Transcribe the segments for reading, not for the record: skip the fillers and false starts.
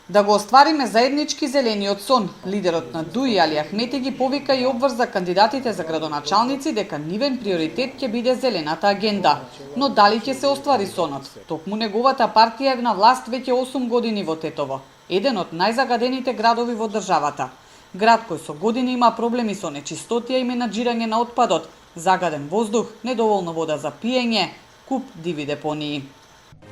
Да го оствариме заеднички зелениот сон, лидерот на ДУИ Али Ахмети ги повика и обврза кандидатите за градоначалници дека нивен приоритет ќе биде зелената агенда. Но дали ќе се оствари сонот? Токму неговата партија е на власт веќе 8 години во Тетово, еден од најзагадените градови во државата. Град кој со години има проблеми со нечистотија и менаџирање на отпадот, загаден воздух, недоволно вода за пиење, куп диви депонии.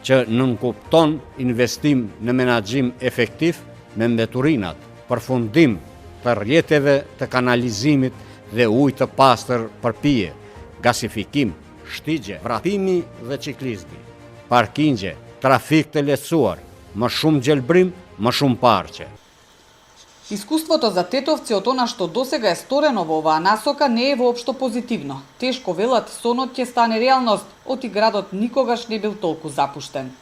Që nënkupton investim në menaxhim efektiv me mbeturinat, përfundim të rrjeteve të kanalizimit dhe ujë të pastër për pije, gasifikim, shtigje, vrapimi dhe ciklizmi, parkingje, trafik të lehtësuar, më shumë gjelbrim, më shumë parqe. Искуството за тетовци од она што досега е сторено во оваа насока не е воопшто позитивно. Тешко велат сонот ќе стане реалност, оти градот никогаш не бил толку запуштен.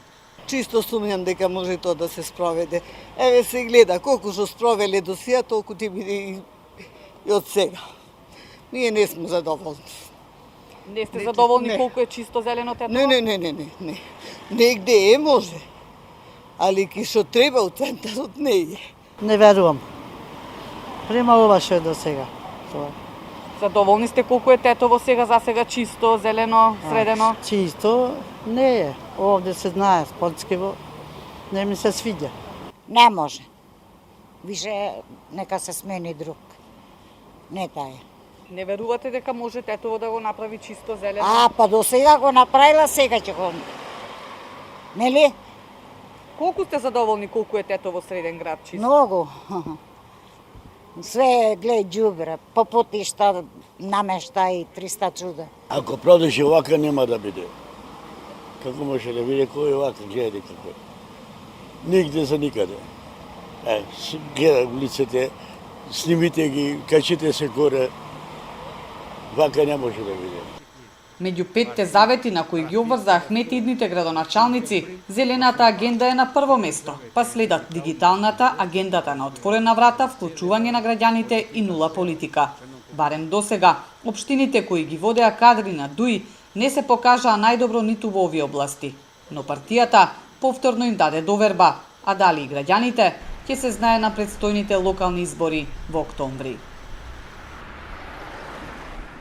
Чисто сумњам дека може тоа да се спроведе. Еве се гледа колку што спровеле до сега, толку ќе биде и од сега. Ние не сме задоволни. Не сте задоволни колку е чисто зелено Тетово? Не. Негде е може. Али ки што треба у центарот не е. Не верувам. Према ова што е до сега. Задоволни сте колку е Тетово за сега чисто, зелено, средено? Чисто не е. Овде се знае, спортскиво не ми се свиѓа. Не може. Више нека се смени друг. Не тај. Не верувате дека може Тетово да го направи чисто зелено? Па до сега го направила, сега ќе го... Нели? Колку сте задоволни колку е Тетово среден град чисто? Многу. Све глеј џубре, по патишта намешта и 300 чуда. Ако продължи овака, нема да биде. Како може да биде кој овака, гледајте како е. Нигде за никаде. Гледам лицете, снимите ги, качите се горе. Вака не може да биде. Меѓу 5 завети на кои ги обврза Ахмети идните градоначалници, зелената агенда е на прво место, па следат дигиталната, агендата на отворена врата, вклучување на граѓаните и нула политика. Барем досега, општините кои ги водеа кадри на ДУИ не се покажаа најдобро ниту во овие области. Но партијата повторно им даде доверба, а дали и граѓаните ќе се знае на предстојните локални избори во октомври.